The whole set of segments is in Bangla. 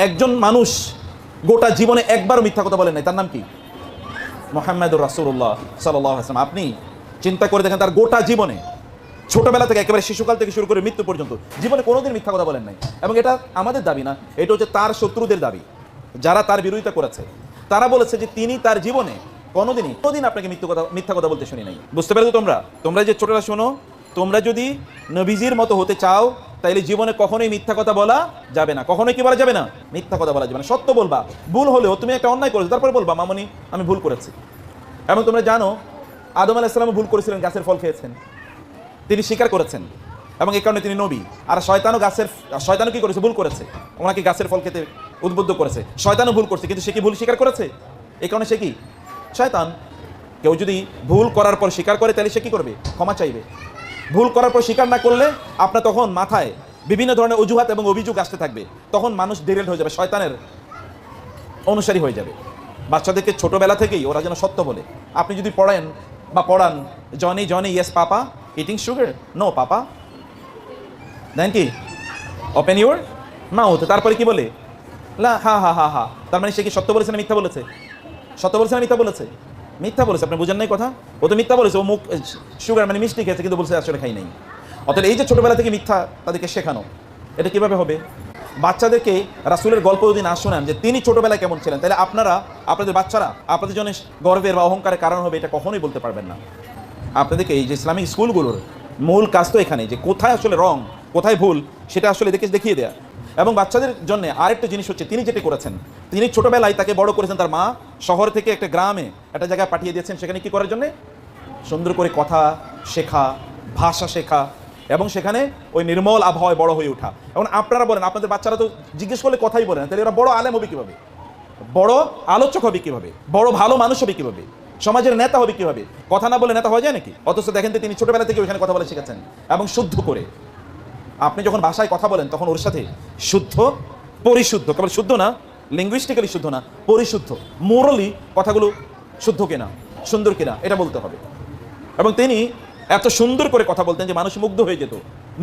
একজন মানুষ গোটা জীবনে একবারও মিথ্যা কথা বলেন নাই, তার নাম কি? মুহাম্মাদুর রাসূলুল্লাহ সাল্লাল্লাহু আলাইহি ওয়াসাল্লাম। আপনি চিন্তা করে দেখেন, তার গোটা জীবনে ছোটবেলা থেকে একেবারে শিশুকাল থেকে শুরু করে মৃত্যু পর্যন্ত জীবনে কোনোদিন মিথ্যা কথা বলেন নাই। এবং এটা আমাদের দাবি না, এটা হচ্ছে তার শত্রুদের দাবি, যারা তার বিরোধিতা করেছে। তারা বলেছে যে তিনি তার জীবনে কোনোদিন আপনাকে মিথ্যা কথা বলতে শুনি নাই। বুঝতে পেরেছো? তোমরা যে ছোটরা শোনো, তোমরা যদি নবীজির মতো হতে চাও তাইলে জীবনে কখনোই মিথ্যা কথা বলা যাবে না। কখনোই কি বলা যাবে না? মিথ্যা কথা বলা যাবে না। সত্য বলবা। ভুল হলেও তুমি একটা অন্যায় করেছো, তারপরে বলবা মামনি আমি ভুল করেছি। এবং তোমরা জানো আদম আলাইহিস সালাম ভুল করেছিলেন, গাছের ফল খেয়েছেন, তিনি স্বীকার করেছেন এবং এই কারণে তিনি নবী। আর শয়তানও কি করেছে? ভুল করেছে, ওনাকে গাছের ফল খেতে উদ্বুদ্ধ করেছে। শয়তানও ভুল করছে, কিন্তু সে কি ভুল স্বীকার করেছে? এই কারণে সে কি শয়তান। কেউ যদি ভুল করার পর স্বীকার করে তাহলে সে কি করবে? ক্ষমা চাইবে। ভুল করার পর স্বীকার না করলে আপনার তখন মাথায় বিভিন্ন ধরনের অজুহাত এবং অভিযোগ আসতে থাকবে। তখন মানুষ ডিরেল্ট হয়ে যাবে, শয়তানের অনুসারী হয়ে যাবে। বাচ্চাদেরকে ছোটবেলা থেকেই ওরা যেন সত্য বলে। আপনি যদি পড়ান Johnny yes papa, eating sugar, no papa, then কি ওপেন ইউর মাউথ, তারপরে কি বলে? লা হা হা হা হা। তার মানে সে কি সত্য বলেছে না মিথ্যা বলেছে? সত্য বলেছে না মিথ্যা বলেছে? মিথ্যা বলেছে। আপনি বুঝেন নাই কথা? ও তো মিথ্যা বলেছে, ও মুখ সুগার মানে মিষ্টি খেয়েছে, কিন্তু বলছে আসলে খাই নাই। অতএব এই যে ছোটবেলা থেকে মিথ্যা তাদেরকে শেখানো, এটা কিভাবে হবে? বাচ্চাদেরকে রাসূলের গল্প যদি না শোনান যে তিনি ছোটবেলায় কেমন ছিলেন, তাহলে আপনাদের বাচ্চারা আপনাদের জন্য গর্বের বা অহংকারের কারণ হবে, এটা কখনোই বলতে পারবেন না। আপনাদেরকে এই যে ইসলামিক স্কুলগুলোর মূল কাজ তো এখানে, যে কোথায় আসলে রং কোথায় ভুল সেটা আসলে দেখিয়ে দেয়া। এবং বাচ্চাদের জন্য আরেকটা জিনিস হচ্ছে, তিনি যেটা করেছেন, তিনি ছোটবেলায় তাকে বড় করেছেন, তার মা শহর থেকে একটা গ্রামে একটা জায়গায় পাঠিয়ে দিয়েছেন, সেখানে কি করার জন্য? সুন্দর করে কথা শেখা, ভাষা শেখা, এবং সেখানে ওই নির্মল আবহাওয়ায় বড় হয়ে ওঠা। এবং আপনারা বলেন, আপনাদের বাচ্চারা তো জিজ্ঞেস করলে কথাই বলে না, তাহলে ওরা বড় আলেম হবে কীভাবে? বড় আলোচক হবে কীভাবে? বড় ভালো মানুষ হবে কীভাবে? সমাজের নেতা হবে কীভাবে? কথা না বলে নেতা হয়ে যায় নাকি? অথচ দেখেন তো তিনি ছোটবেলা থেকে ওইখানে কথা বলে শিখেছেন, এবং শুদ্ধ করে। আপনি যখন ভাষায় কথা বলেন তখন ওর সাথে শুদ্ধ, পরিশুদ্ধ, কেবল শুদ্ধ না, লিঙ্গুইস্টিক্যালি শুদ্ধ না, পরিশুদ্ধ, মোরালি কথাগুলো শুদ্ধ কিনা, সুন্দর কিনা, এটা বলতে হবে। এবং তিনি এত সুন্দর করে কথা বলতেন যে মানুষ মুগ্ধ হয়ে যেত,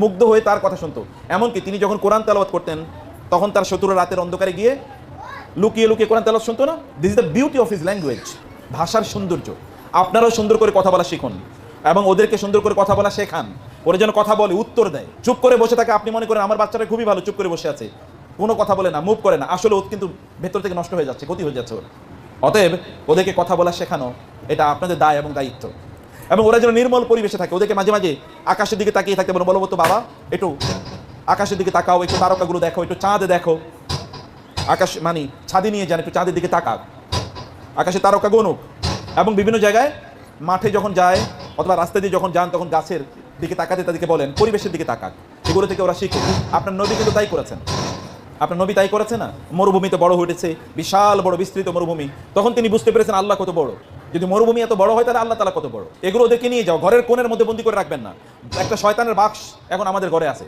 মুগ্ধ হয়ে তার কথা শুনতো। এমনকি তিনি যখন কোরআন তেলাওয়াত করতেন, তখন তার শত্রুরা রাতের অন্ধকারে গিয়ে লুকিয়ে লুকিয়ে কোরআন তেলাওয়াত শুনতো না। This is the beauty of his language, ভাষার সৌন্দর্য। আপনারাও সুন্দর করে কথা বলা শিখুন এবং ওদেরকে সুন্দর করে কথা বলা শেখান। ওরা যেন কথা বলে, উত্তর দেয়। চুপ করে বসে থাকে, আপনি মনে করেন আমার বাচ্চাটা খুবই ভালো, চুপ করে বসে আছে, কোনো কথা বলে না, মুভ করে না, আসলে ও কিন্তু ভেতর থেকে নষ্ট হয়ে যাচ্ছে, ক্ষতি হয়ে যাচ্ছে ওর। অতএব ওদেরকে কথা বলা শেখানো এটা আপনাদের দায় এবং দায়িত্ব। এবং ওরা যেন নির্মল পরিবেশে থাকে। ওদেরকে মাঝে মাঝে আকাশের দিকে তাকিয়ে থাকতে বলো, বলো তো বাবা একটু আকাশের দিকে তাকাও, একটু তারকাগুলো দেখো, একটু চাঁদ দেখো, আকাশ মানে ছাদে নিয়ে যান, একটু চাঁদের দিকে তাকাক, আকাশে তারকা গনুক। এবং বিভিন্ন জায়গায় মাঠে যখন যায় অথবা রাস্তা দিয়ে যখন যান, তখন গাছের দিকে তাকাতে তাদেরকে বলেন পরিবেশের দিকে তাকাক। এগুলো থেকে ওরা শিখে। আপনার নবী কিন্তু তাই করেছেন। আপনার নবী তাই করেছে না? মরুভূমিতে বড় হয়ে উঠেছে, বিশাল বড় বিস্তৃত মরুভূমি। তখন তিনি বুঝতে পেরেছেন আল্লাহ কত বড়। যদি মরুভূমি এত বড় হয় তাহলে আল্লাহ তাআলা কত বড়। এগুলো ওদেরকে নিয়ে যাও, ঘরের কোণের মধ্যে বন্দি করে রাখবেন না। একটা শয়তানের বাক্স এখন আমাদের ঘরে আছে।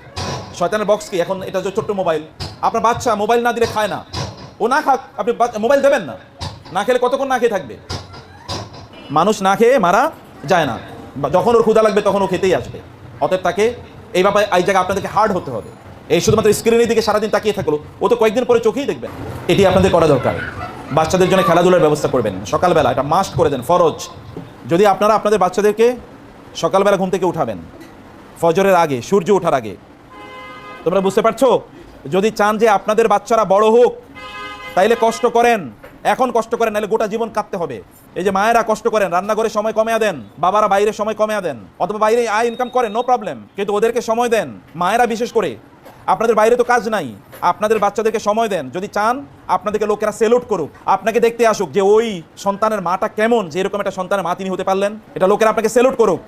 শয়তানের বক্স কি? এখন এটা যে ছোট্ট মোবাইল। আপনার বাচ্চা মোবাইল না দিলে খায় না, ও না খাক, আপনি মোবাইল দেবেন না। না খেলে কতক্ষণ না খেয়ে থাকবে? মানুষ না খেয়ে মারা যায় না, যখন ওর ক্ষুধা লাগবে তখন ও খেতেই আসবে। অতএব তাকে এই ব্যাপারে এই জায়গায় আপনাদেরকে হার্ড হতে হবে। এই শুধুমাত্র স্ক্রিনের দিকে সারাদিন তাকিয়ে থাকলো, ও তো কয়েকদিন পরে চোখেই দেখবেন। এটি আপনাদের করা দরকার। বাচ্চাদের জন্য খেলাধুলার ব্যবস্থা করবেন সকালবেলা, এটা মাস্ট করে দেন, ফরজ। যদি আপনারা আপনাদের বাচ্চাদেরকে সকালবেলা ঘুম থেকে উঠাবেন ফজরের আগে, সূর্য ওঠার আগে, তোমরা বুঝতে পারছো? যদি চান যে আপনাদের বাচ্চারা বড় হোক তাইলে কষ্ট করেন, এখন কষ্ট করেন, নাহলে গোটা জীবন কাটতে হবে। এই যে মায়েরা কষ্ট করেন, রান্নাঘরে সময় কমিয়ে দেন, বাবারা বাইরে সময় কমিয়ে দেন, অথবা বাইরে আয় ইনকাম করেন, নো প্রবলেম, কিন্তু ওদেরকে সময় দেন। মায়েরা বিশেষ করে, আপনাদের বাইরে তো কাজ নাই, আপনাদের বাচ্চাদেরকে সময় দেন। যদি চান আপনাদেরকে লোকেরা সেলুট করুক, আপনাকে দেখতে আসুক যে ওই সন্তানের মাটা কেমন, যে এরকম একটা সন্তানের মা তিনি হতে পারলেন, এটা লোকেরা আপনাকে সেলুট করুক।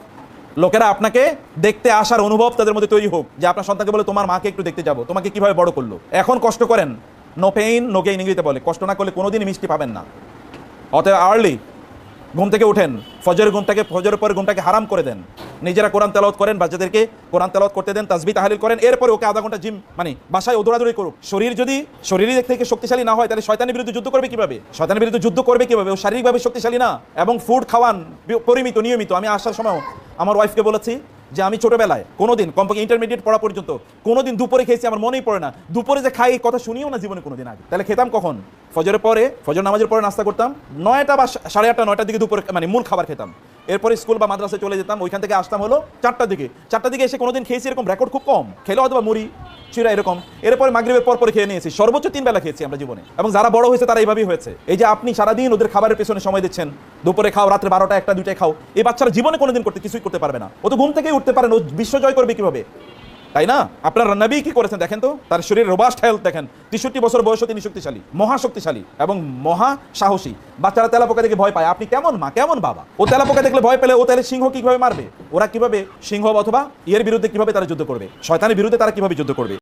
লোকেরা আপনাকে দেখতে আসার অনুভব তাদের মধ্যে তৈরি হোক, যে আপনার সন্তানকে বলে তোমার মাকে একটু দেখতে যাবো, তোমাকে কিভাবে বড় করলো। এখন কষ্ট করেন, নো পেইন নো গেইন ইংরেজিতে বলে। কষ্ট না করলে কোনোদিনই মিষ্টি পাবেন না। অতএব আর্লি ঘুম থেকে উঠেন, ফজরের পরে ঘুমটাকে হারাম করে দেন। নিজেরা কোরআন তেলাওয়াত করেন, বাচ্চাদেরকে কোরআন তেলাওয়াত করতে দেন, তাসবিহ তাহলিল করেন। এরপরে ওকে আধা ঘন্টা জিম মানে বাসায় দৌড়াদৌড়ি করুক। শরীরই থেকে শক্তিশালী না হয় তাহলে শয়তানের বিরুদ্ধে যুদ্ধ করবে কিভাবে? শয়তানের বিরুদ্ধে যুদ্ধ করবে কিভাবে? ও শারীরিকভাবে শক্তিশালী না। এবং ফুড খাওয়ান পরিমিত, নিয়মিত। আমি আসার সময় আমার ওয়াইফকে বলেছি যে আমি ছোটবেলায় কোনোদিন কমপক্ষে ইন্টারমিডিয়েট পড়া পর্যন্ত কোনোদিন দুপুরে খেয়েছি, আমার মনেই পড়ে না। দুপুরে যে খাই এই কথা শুনিও না জীবনে কোনোদিন আগে। তাহলে খেতাম কখন? ফজরের পরে, ফজর নামাজের পরে নাস্তা করতাম 9টা বা 8:30 9টার দিকে দুপুরে, মানে মূল খাবার খেতাম। এরপরে স্কুল বা মাদ্রাসায় চলে যেতাম, ওইখান থেকে আসতাম হলো 4টার দিকে। 4টার দিকে এসে কোনোদিন খেয়েছি এরকম রেকর্ড খুব কম, খেলে হয়তো বা মুড়ি চিরা এরকম। এরপরে মাগরিবের পর পরে খেয়ে নিয়েছি, সর্বোচ্চ 3 বেলা খেয়েছি আমরা জীবনে। এবং যারা বড় হয়েছে তারা এইভাবেই হয়েছে। এই যে আপনি সারাদিন ওদের খাবারের পেছনে সময় দিচ্ছেন, দুপুরে খাও, রাত্রে 12টা 1টা 2টায় খাও, এই বাচ্চারা জীবনে কোনোদিন কিছুই করতে পারবে না। ও তো ঘুম থেকেই উঠতে পারে না, ও বিশ্ব জয় করবে কিভাবে? তাই না? আপনার নবী কি করেছেন দেখেন তো, তার শরীরের রোবাস্ট হেলথ দেখেন, 63 বছর বয়সে তিনি শক্তিশালী, মহাশক্তিশালী এবং মহা সাহসী। বাচ্চারা তেলাপোকা দেখে ভয় পায়, আপনি কেমন মা, কেমন বাবা? ও তেলাপোকা দেখলে ভয় পেলে ও তাহলে সিংহ কিভাবে মারবে? ওরা কিভাবে সিংহ অথবা এর বিরুদ্ধে কিভাবে তারা যুদ্ধ করবে? শয়তানের বিরুদ্ধে তারা কিভাবে যুদ্ধ করবে?